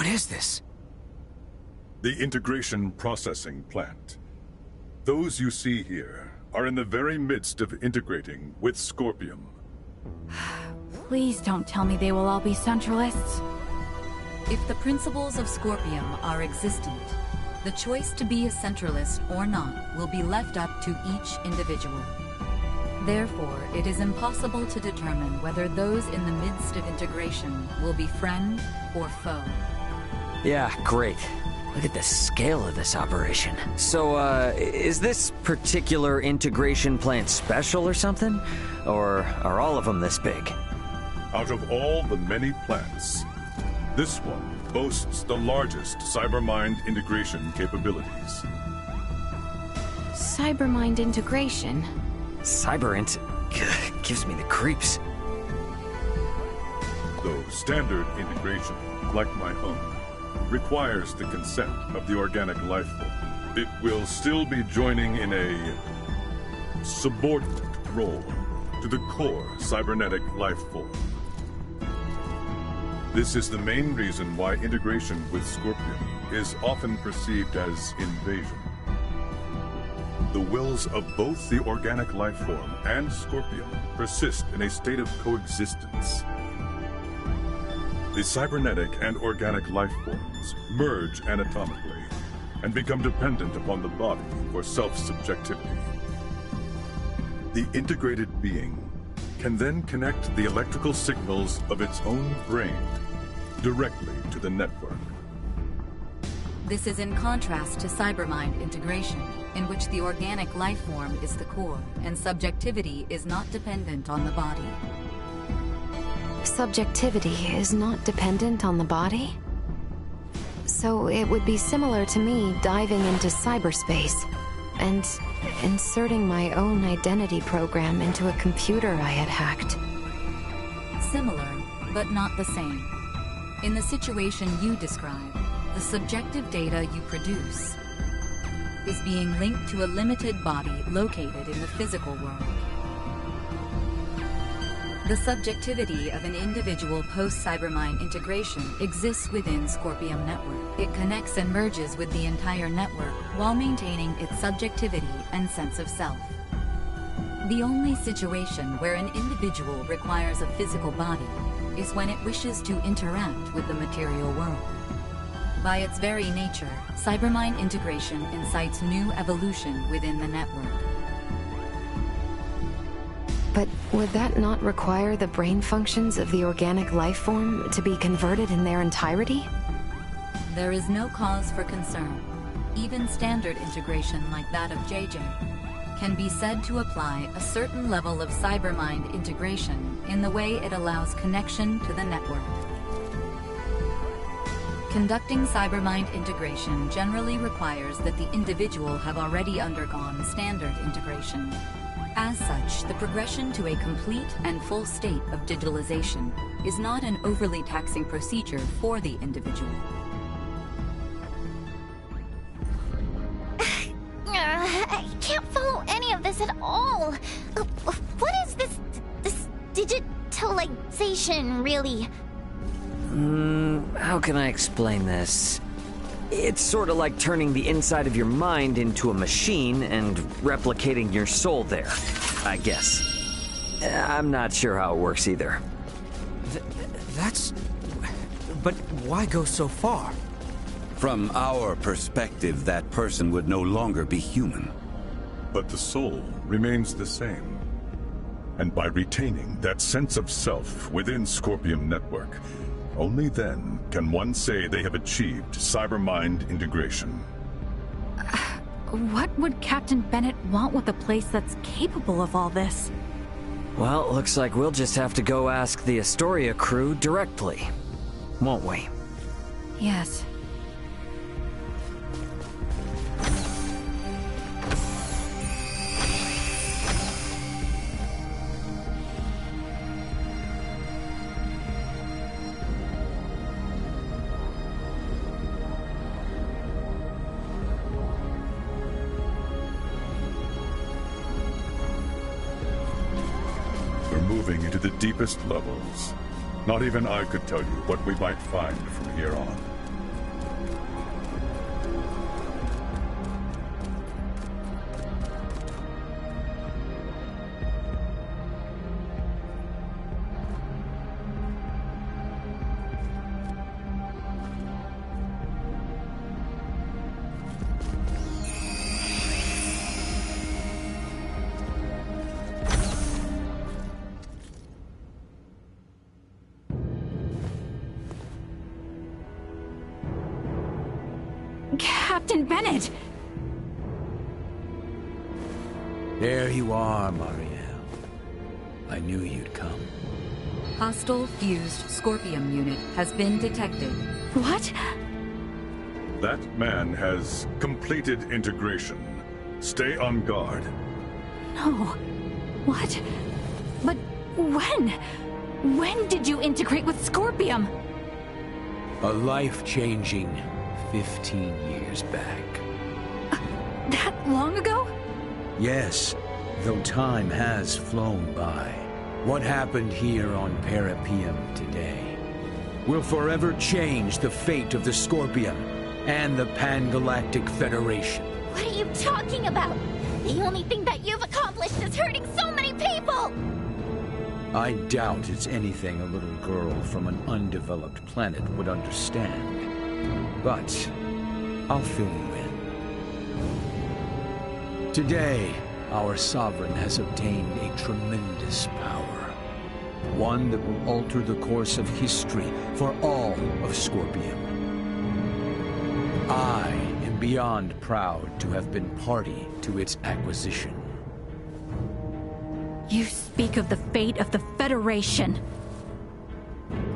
is this? The integration processing plant. Those you see here are in the very midst of integrating with Scorpium. Please don't tell me they will all be Centralists. If the principles of Scorpium are existent, the choice to be a Centralist or not will be left up to each individual. Therefore, it is impossible to determine whether those in the midst of integration will be friend or foe. Yeah, great. Look at the scale of this operation. So, is this particular integration plant special or something? Or are all of them this big? Out of all the many plants, this one boasts the largest Cybermind integration capabilities. Cybermind integration? Cyberint gives me the creeps. Though standard integration, like my own, requires the consent of the organic life form, it will still be joining in a subordinate role to the core cybernetic life form. This is the main reason why integration with Scorpium is often perceived as invasion. The wills of both the organic life form and Scorpium persist in a state of coexistence. The cybernetic and organic life forms merge anatomically and become dependent upon the body for self-subjectivity. The integrated being can then connect the electrical signals of its own brain directly to the network. This is in contrast to Cybermind integration, in which the organic life form is the core, and subjectivity is not dependent on the body. Subjectivity is not dependent on the body? So it would be similar to me diving into cyberspace and inserting my own identity program into a computer I had hacked. Similar, but not the same. In the situation you describe, the subjective data you produce is being linked to a limited body located in the physical world. The subjectivity of an individual post-Cybermind integration exists within Scorpium Network. It connects and merges with the entire network while maintaining its subjectivity and sense of self. The only situation where an individual requires a physical body is when it wishes to interact with the material world. By its very nature, Cybermind integration incites new evolution within the network. But would that not require the brain functions of the organic life form to be converted in their entirety? There is no cause for concern. Even standard integration like that of JJ can be said to apply a certain level of Cybermind integration in the way it allows connection to the network. Conducting Cybermind integration generally requires that the individual have already undergone standard integration. As such, the progression to a complete and full state of digitalization is not an overly taxing procedure for the individual. I can't follow any of this at all. What is this digitalization, really? How can I explain this? It's sort of like turning the inside of your mind into a machine and replicating your soul there, I guess. I'm not sure how it works either. But why go so far? From our perspective, that person would no longer be human. But the soul remains the same. And by retaining that sense of self within Scorpium Network, only then can one say they have achieved Cybermind integration. What would Captain Bennett want with a place that's capable of all this? Well, looks like we'll just have to go ask the Astoria crew directly, won't we? Yes. Moving into the deepest levels. Not even I could tell you what we might find from here on. Captain Bennett! There you are, Marielle. I knew you'd come. Hostile fused Scorpium unit has been detected. What? That man has completed integration. Stay on guard. No. What? But when? When did you integrate with Scorpium? A life-changing 15 years back. That long ago? Yes, though time has flown by. What happened here on Parapium today will forever change the fate of the Scorpium and the Pan-Galactic Federation. What are you talking about? The only thing that you've accomplished is hurting so many people! I doubt it's anything a little girl from an undeveloped planet would understand. But I'll fill you in. Today, our Sovereign has obtained a tremendous power. One that will alter the course of history for all of Scorpium. I am beyond proud to have been party to its acquisition. You speak of the fate of the Federation.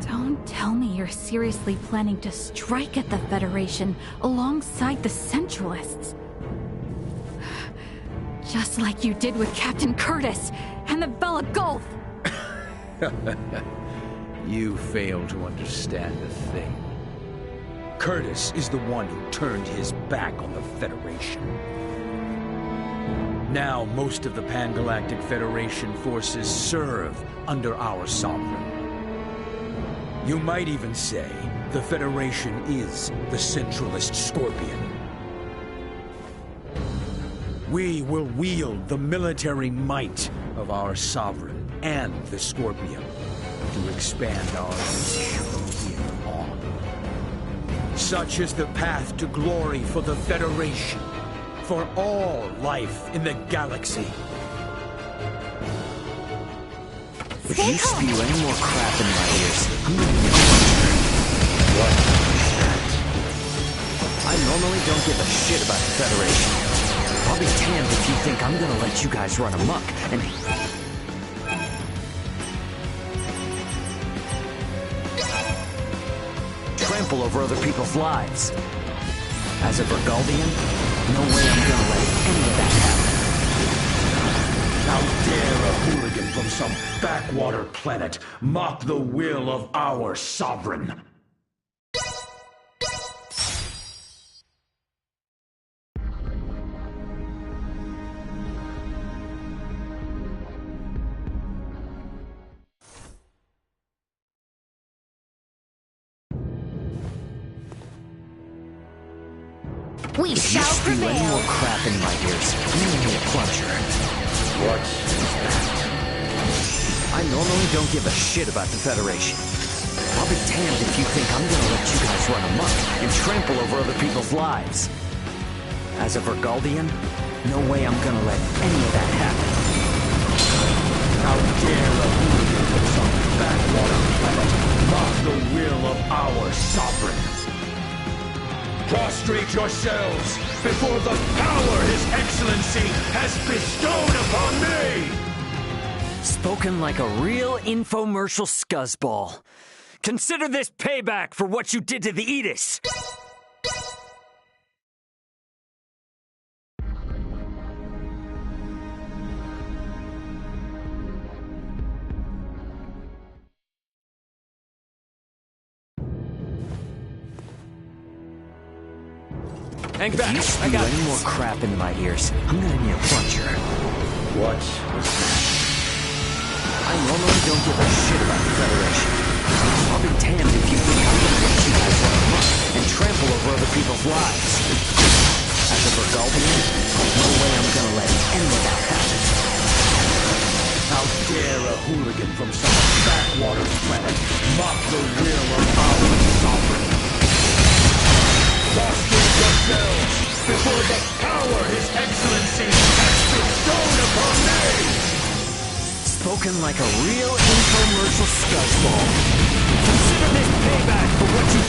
Don't tell me you're seriously planning to strike at the Federation alongside the Centralists. Just like you did with Captain Curtis and the Bella Gulf. You fail to understand a thing. Curtis is the one who turned his back on the Federation. Now most of the Pan-Galactic Federation forces serve under our Sovereign. You might even say the Federation is the Centralist Scorpion. We will wield the military might of our Sovereign and the Scorpion to expand our reach from here on. Such is the path to glory for the Federation, for all life in the galaxy. If you spew any more crap in my ears, I'm gonna get what? I normally don't give a shit about the Federation. I'll be damned if you think I'm gonna let you guys run amok and... trample over other people's lives. As a Burgaldian, no way I'm gonna let any of that happen. How dare a hooligan from some backwater planet mock the will of our Sovereign? We shall prevail. Any more crap in my ears, I'm gonna need a plunger. What is that? I normally don't give a shit about the Federation. I'll be damned if you think I'm gonna let you guys run amok and trample over other people's lives. As a Burgaldian, no way I'm gonna let any of that happen. How dare a hooligan from some backwater planet mock the will of our Sovereign? Prostrate yourselves before the power His Excellency has bestowed upon me! Spoken like a real infomercial scuzzball. Consider this payback for what you did to the Aegis! Hang back. If you spew any more crap into my ears, I'm gonna need a plunger. What was that? I normally don't give a shit about the Federation. I'll be damned if you think I'm gonna let you guys run amok and trample over other people's lives. As a Burgaldian, no way I'm gonna let any of that happen. How dare a hooligan from some backwater planet mock the will of our Sovereign? Prostrate yourselves before the power His Excellency has bestowed upon me! Spoken like a real infomercial scuzzball. Consider this payback for what you...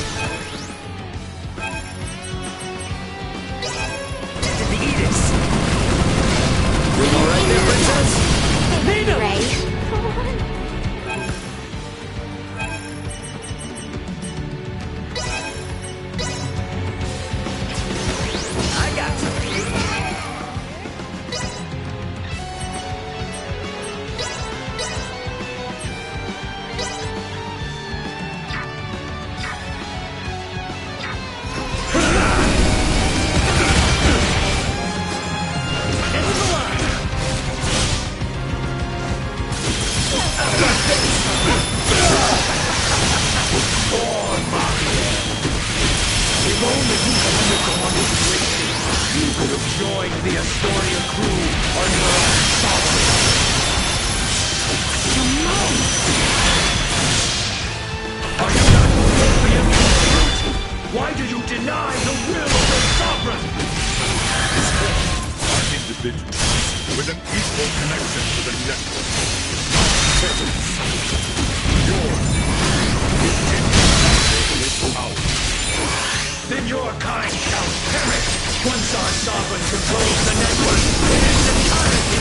individuals with an equal connection to the network. Purpose. Yours is incomparable power. Then your kind shall perish once our sovereign controls the network in its entirety.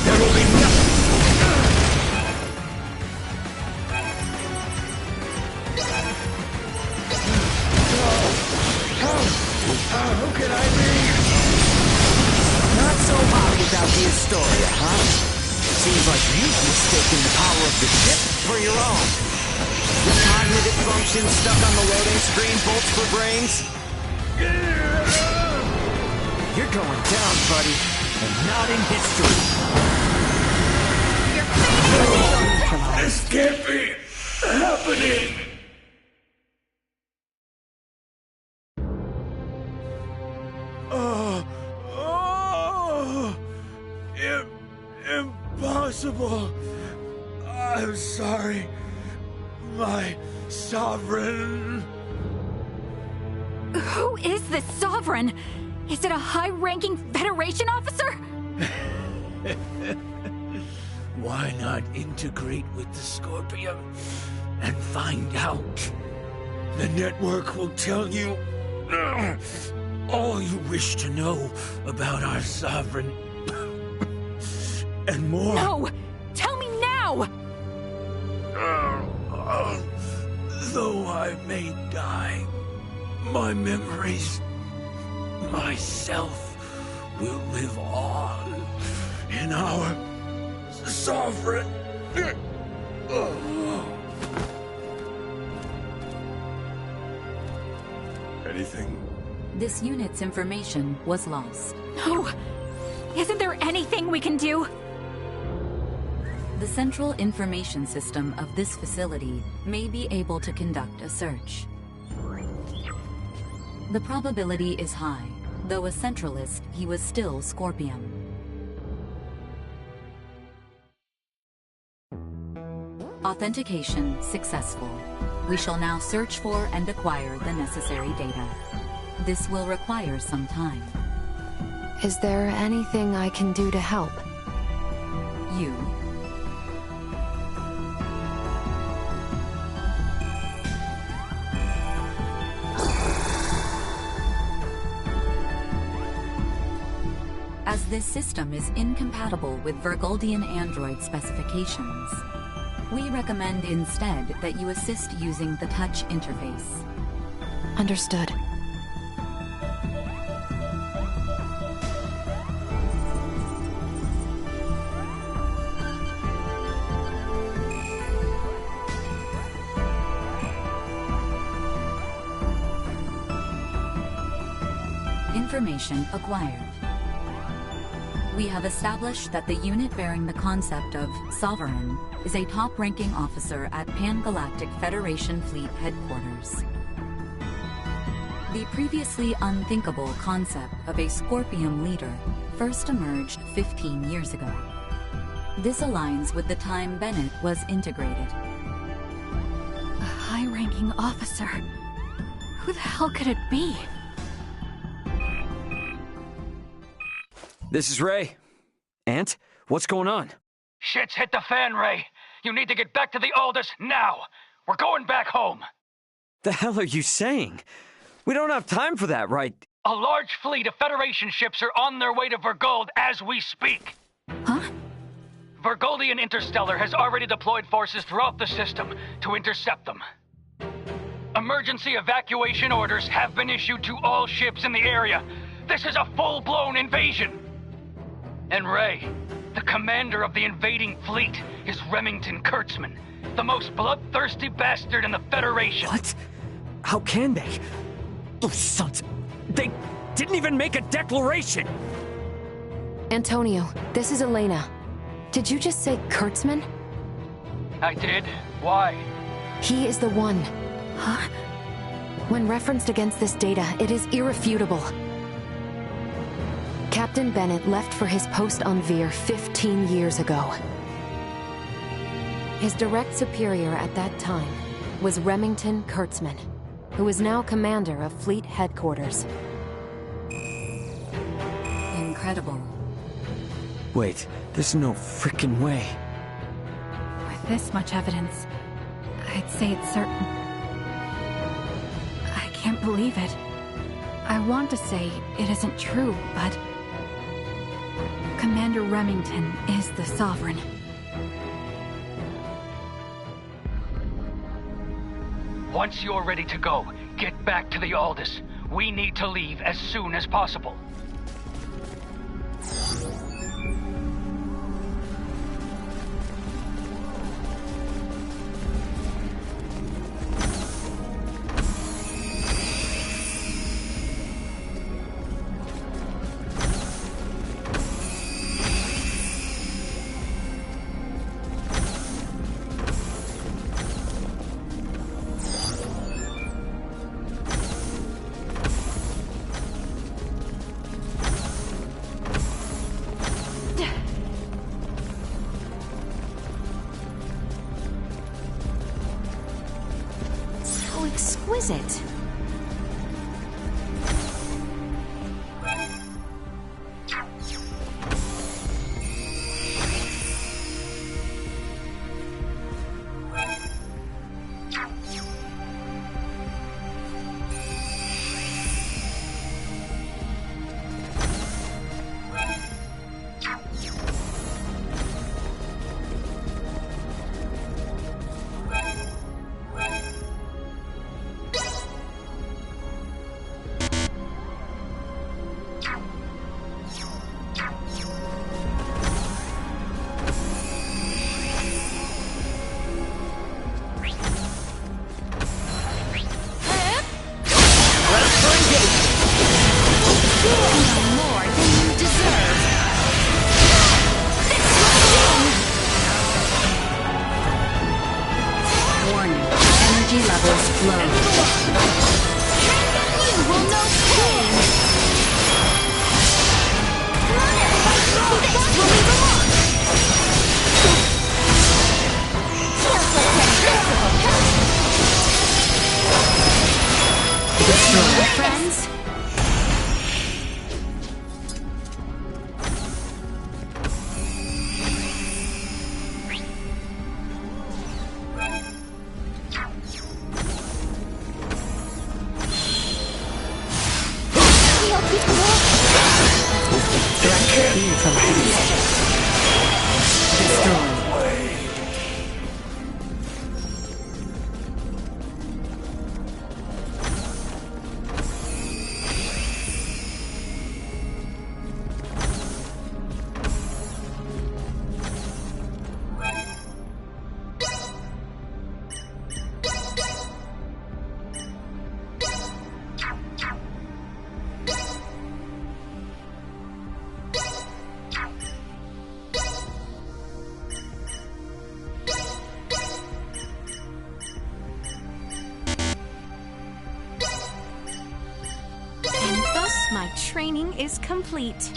There will be nothing. Who can I be? Not so hot without the Astoria, huh? Seems like you've mistaken the power of the ship for your own. The cognitive function stuck on the loading screen bolts for brains? You're going down, buddy, and not in history. This can't be happening! Impossible. I'm sorry, my sovereign. Who is this sovereign? Is it a high-ranking Federation officer? Why not integrate with the Scorpion and find out? The network will tell you all you wish to know about our sovereign. And more. No! Tell me now! Though I may die, my memories, myself, will live on in our sovereign. Anything? This unit's information was lost. No! Isn't there anything we can do? The central information system of this facility may be able to conduct a search. The probability is high. Though a centralist, he was still Scorpion. Authentication successful. We shall now search for and acquire the necessary data. This will require some time. Is there anything I can do to help? You. As this system is incompatible with Vergoldian android specifications, we recommend instead that you assist using the touch interface. Understood. Information acquired. We have established that the unit bearing the concept of Sovereign is a top-ranking officer at Pan-Galactic Federation Fleet Headquarters. The previously unthinkable concept of a Scorpion leader first emerged 15 years ago. This aligns with the time Bennett was integrated. A high-ranking officer? Who the hell could it be? This is Ray. Ant, what's going on? Shit's hit the fan, Ray. You need to get back to the Aldous now. We're going back home. The hell are you saying? We don't have time for that, right? A large fleet of Federation ships are on their way to Vergold as we speak. Huh? Vergoldian Interstellar has already deployed forces throughout the system to intercept them. Emergency evacuation orders have been issued to all ships in the area. This is a full-blown invasion. And Ray, the commander of the invading fleet, is Remington Kurtzman, the most bloodthirsty bastard in the Federation. What? How can they? Those sons... They didn't even make a declaration! Antonio, this is Elena. Did you just say Kurtzman? I did. Why? He is the one. Huh? When referenced against this data, it is irrefutable. Captain Bennett left for his post on Vir 15 years ago. His direct superior at that time was Remington Kurtzman, who is now commander of Fleet Headquarters. Incredible. Wait, there's no frickin' way. With this much evidence, I'd say it's certain. I can't believe it. I want to say it isn't true, but... Commander Remington is the Sovereign. Once you're ready to go, get back to the Aldous. We need to leave as soon as possible. Exquisite. My training is complete.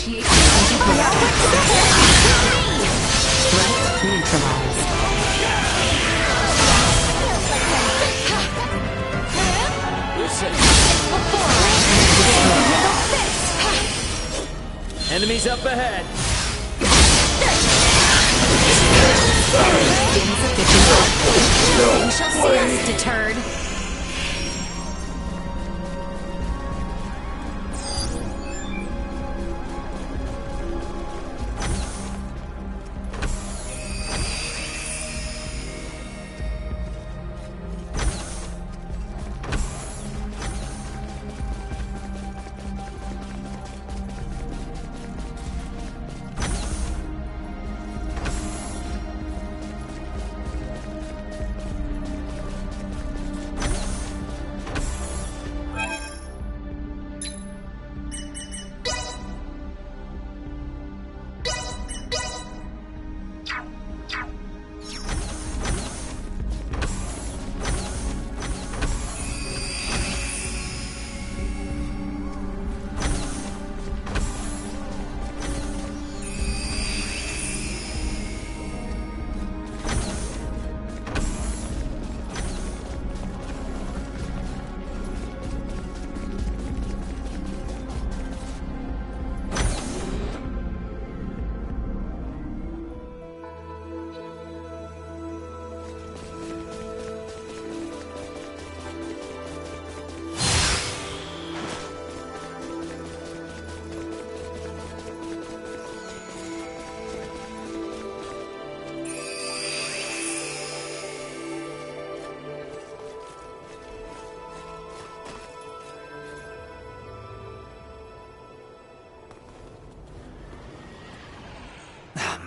Initiate disintegration. Threat neutralized. Enemies up ahead. You shall see us deterred.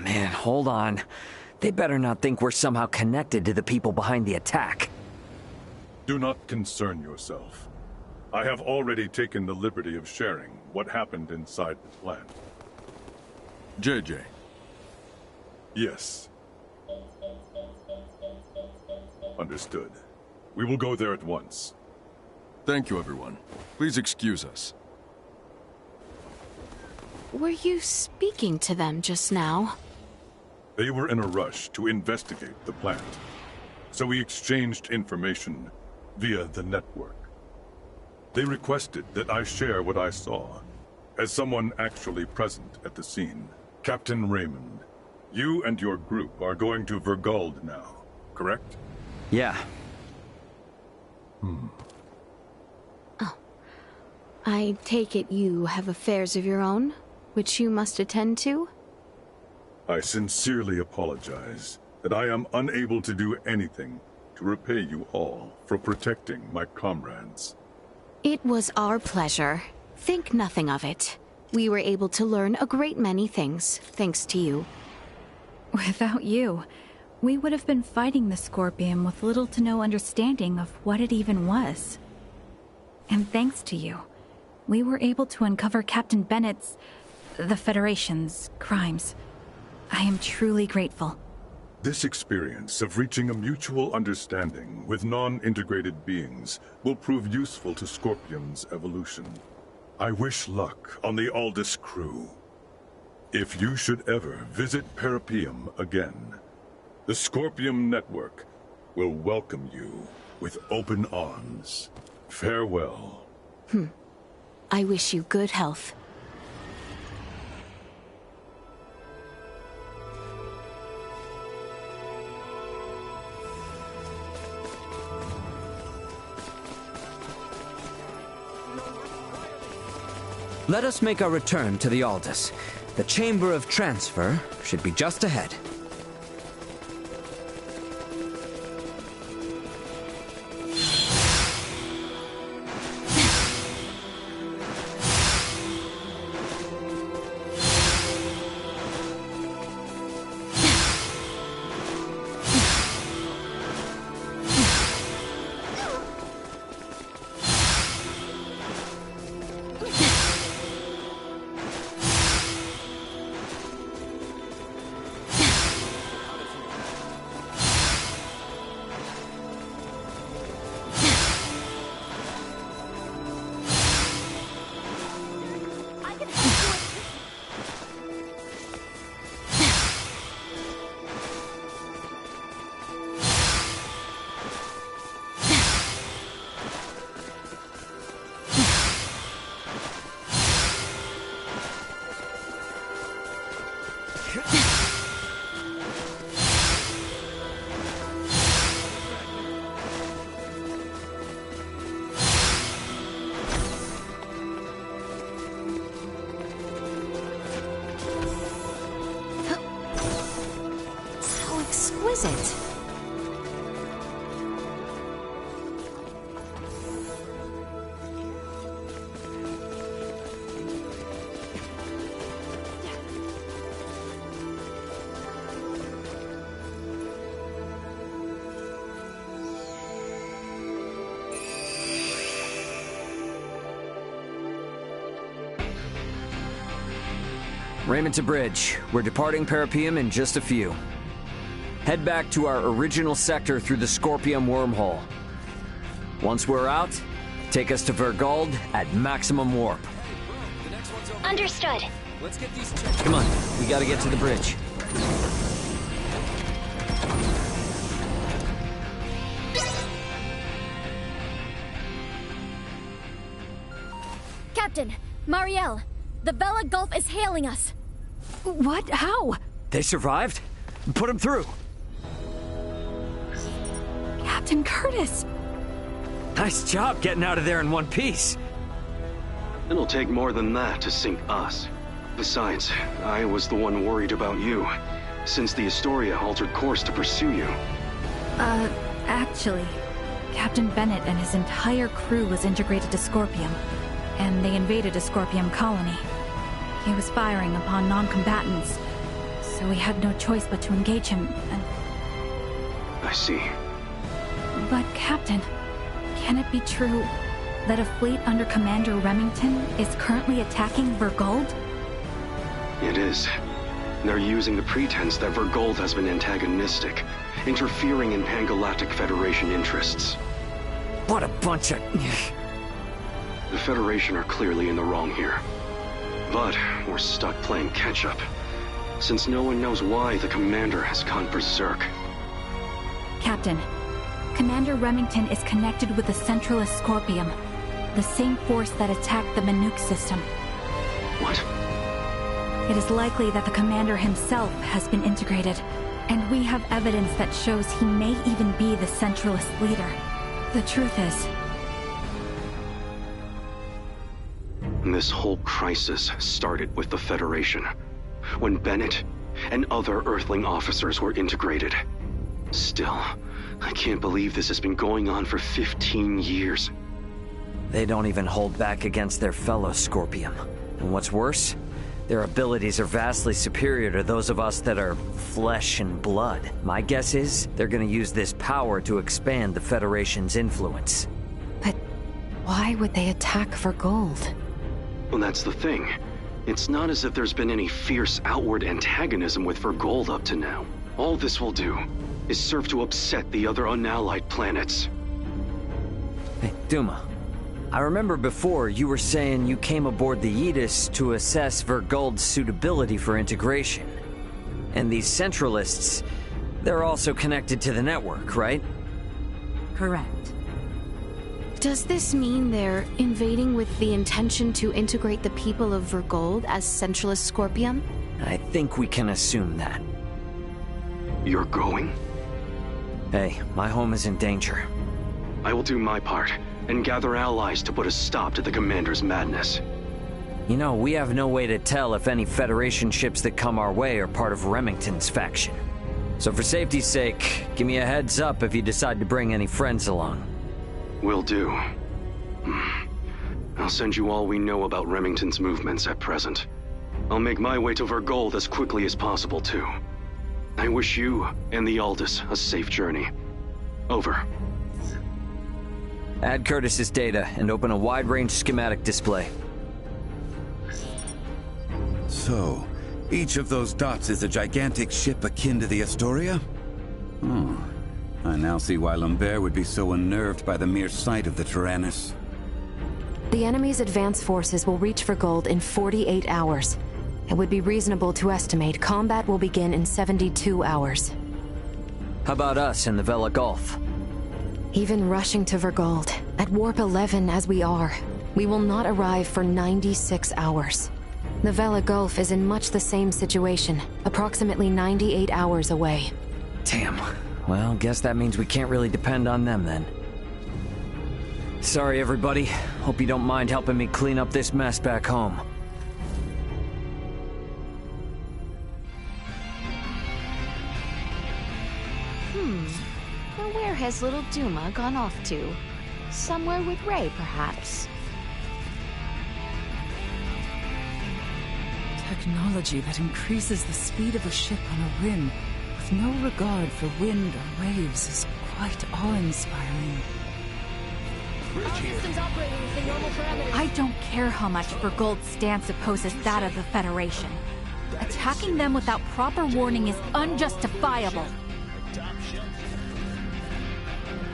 Man, hold on. They better not think we're somehow connected to the people behind the attack. Do not concern yourself. I have already taken the liberty of sharing what happened inside the plant. JJ. Yes. Understood. We will go there at once. Thank you, everyone. Please excuse us. Were you speaking to them just now? They were in a rush to investigate the plant, so we exchanged information via the network. They requested that I share what I saw, as someone actually present at the scene. Captain Raymond, you and your group are going to Vergald now, correct? Yeah. Oh. I take it you have affairs of your own, which you must attend to? I sincerely apologize that I am unable to do anything to repay you all for protecting my comrades. It was our pleasure. Think nothing of it. We were able to learn a great many things, thanks to you. Without you, we would have been fighting the Scorpion with little to no understanding of what it even was. And thanks to you, we were able to uncover Captain Bennett's, the Federation's, crimes. I am truly grateful. This experience of reaching a mutual understanding with non-integrated beings will prove useful to Scorpion's evolution. I wish luck on the Aldous crew. If you should ever visit Parapium again, the Scorpium Network will welcome you with open arms. Farewell. I wish you good health. Let us make our return to the Aldous. The Chamber of Transfer should be just ahead. Raymond to bridge. We're departing Parapium in just a few. Head back to our original sector through the Scorpium wormhole. Once we're out, take us to Vergold at maximum warp. Understood. Let's get these. Come on, we gotta get to the bridge. Captain, Marielle, the Vela Gulf is hailing us. What? How? They survived? Put them through. Captain Curtis! Nice job getting out of there in one piece. It'll take more than that to sink us. Besides, I was the one worried about you, since the Astoria altered course to pursue you. Actually, Captain Bennett and his entire crew was integrated to Scorpium, and they invaded a Scorpium colony. He was firing upon non-combatants, so we had no choice but to engage him, and... I see. But, Captain, can it be true that a fleet under Commander Remington is currently attacking Vergold? It is. They're using the pretense that Vergold has been antagonistic, interfering in Pan-Galactic Federation interests. What a bunch of... The Federation are clearly in the wrong here. But we're stuck playing catch-up, since no one knows why the Commander has gone berserk. Captain, Commander Remington is connected with the Centralist Scorpium, the same force that attacked the Manuk system. What? It is likely that the Commander himself has been integrated, and we have evidence that shows he may even be the Centralist leader. The truth is... This whole crisis started with the Federation, when Bennett and other Earthling officers were integrated. Still, I can't believe this has been going on for 15 years. They don't even hold back against their fellow Scorpium. And what's worse, their abilities are vastly superior to those of us that are flesh and blood. My guess is they're gonna use this power to expand the Federation's influence. But why would they attack Vergold? Well, that's the thing. It's not as if there's been any fierce outward antagonism with Vergold up to now. All this will do is serve to upset the other unallied planets. Hey, Duma. I remember before you were saying you came aboard the Aegis to assess Vergold's suitability for integration. And these Centralists, they're also connected to the network, right? Correct. Does this mean they're invading with the intention to integrate the people of Vergold as Centralist Scorpium? I think we can assume that. You're going? Hey, my home is in danger. I will do my part, and gather allies to put a stop to the Commander's madness. You know, we have no way to tell if any Federation ships that come our way are part of Remington's faction. So for safety's sake, give me a heads up if you decide to bring any friends along. Will do. I'll send you all we know about Remington's movements at present. I'll make my way to Vergold as quickly as possible, too. I wish you and the Aldous a safe journey. Over. Add Curtis's data and open a wide-range schematic display. So, each of those dots is a gigantic ship akin to the Astoria? Oh, I now see why Lambert would be so unnerved by the mere sight of the Tyrannus. The enemy's advance forces will reach Vergold in 48 hours. It would be reasonable to estimate combat will begin in 72 hours. How about us in the Vela Gulf? Even rushing to Vergold, at Warp 11 as we are, we will not arrive for 96 hours. The Vela Gulf is in much the same situation, approximately 98 hours away. Damn. Well, guess that means we can't really depend on them then. Sorry, everybody. Hope you don't mind helping me clean up this mess back home. Well, where has little Duma gone off to? Somewhere with Ray, perhaps? Technology that increases the speed of a ship on a rim with no regard for wind or waves is quite awe-inspiring. I don't care how much Vergold's stance opposes that of the Federation. Attacking them without proper warning is unjustifiable.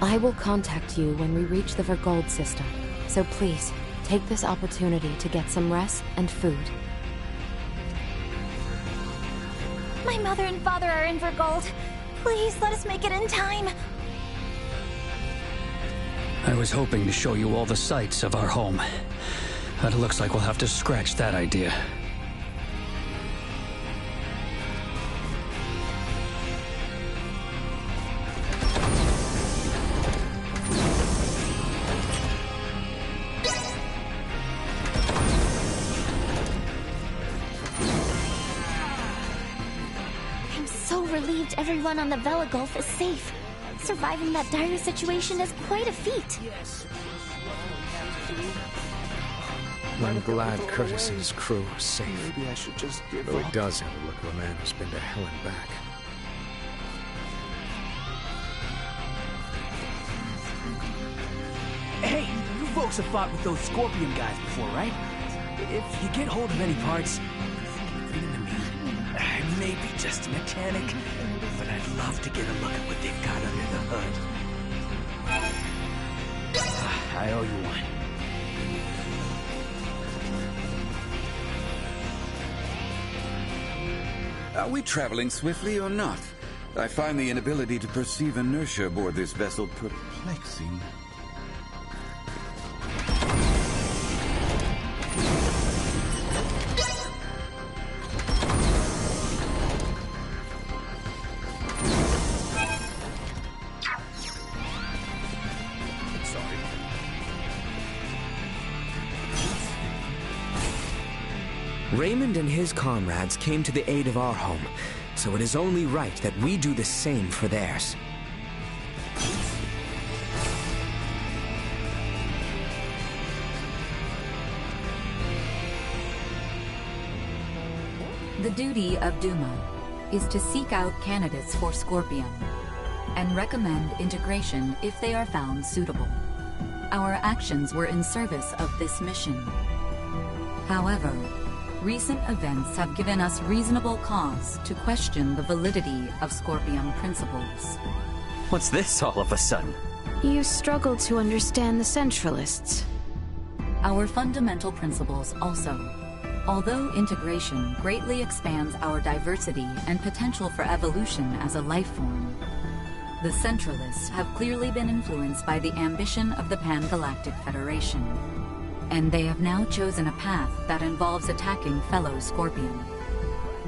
I will contact you when we reach the Vergold system, so please, take this opportunity to get some rest and food. My mother and father are in Vergold. Please, let us make it in time. I was hoping to show you all the sights of our home. But it looks like we'll have to scratch that idea. I'm so relieved everyone on the Vela Gulf is safe. Surviving that dire situation is quite a feat. I'm glad Curtis and his crew are safe. Maybe I should just give Though he does have the look of a man who's been to hell and back. Hey, you folks have fought with those Scorpion guys before, right? If you get hold of any parts, bring them to me. I may be just a mechanic, but I'd love to get a look at what they've got under the hood. I owe you one. Are we traveling swiftly or not? I find the inability to perceive inertia aboard this vessel perplexing. Raymond and his comrades came to the aid of our home, so it is only right that we do the same for theirs. The duty of Duma is to seek out candidates for Scorpion and recommend integration if they are found suitable. Our actions were in service of this mission. However, recent events have given us reasonable cause to question the validity of Scorpion principles. What's this all of a sudden? You struggle to understand the Centralists. Our fundamental principles also. Although integration greatly expands our diversity and potential for evolution as a life form, the Centralists have clearly been influenced by the ambition of the Pan-Galactic Federation. And they have now chosen a path that involves attacking fellow Scorpion.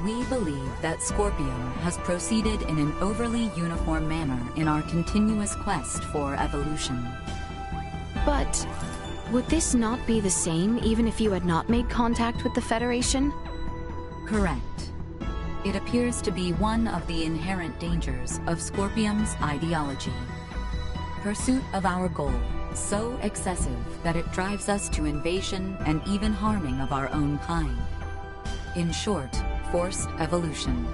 We believe that Scorpion has proceeded in an overly uniform manner in our continuous quest for evolution. But would this not be the same even if you had not made contact with the Federation? Correct. It appears to be one of the inherent dangers of Scorpion's ideology. Pursuit of our goal, so excessive that it drives us to invasion and even harming of our own kind. In short, forced evolution.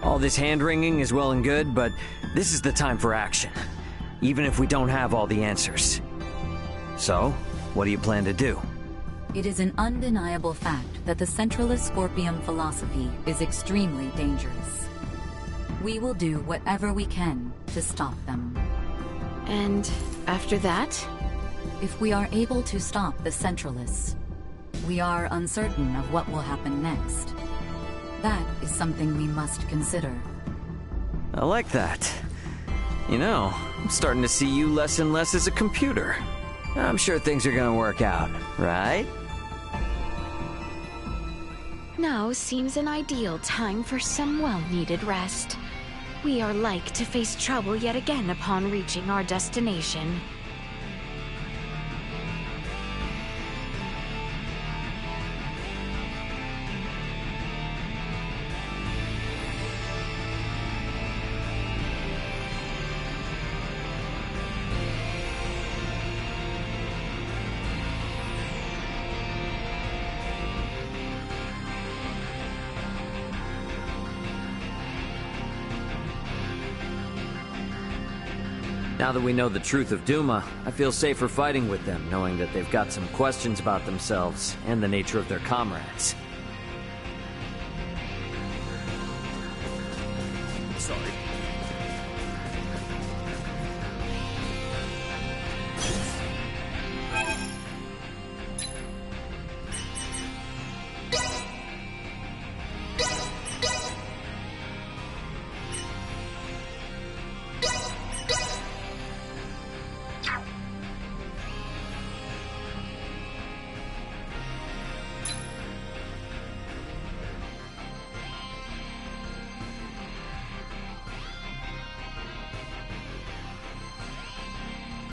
All this hand-wringing is well and good, but this is the time for action. Even if we don't have all the answers. So, what do you plan to do? It is an undeniable fact that the Centralist Scorpion philosophy is extremely dangerous. We will do whatever we can to stop them. And after that? If we are able to stop the Centralists, we are uncertain of what will happen next. That is something we must consider. I like that. You know, I'm starting to see you less and less as a computer. I'm sure things are gonna work out, right? Now seems an ideal time for some well-needed rest. We are like to face trouble yet again upon reaching our destination. Now that we know the truth of Duma, I feel safer fighting with them, knowing that they've got some questions about themselves and the nature of their comrades. sorry.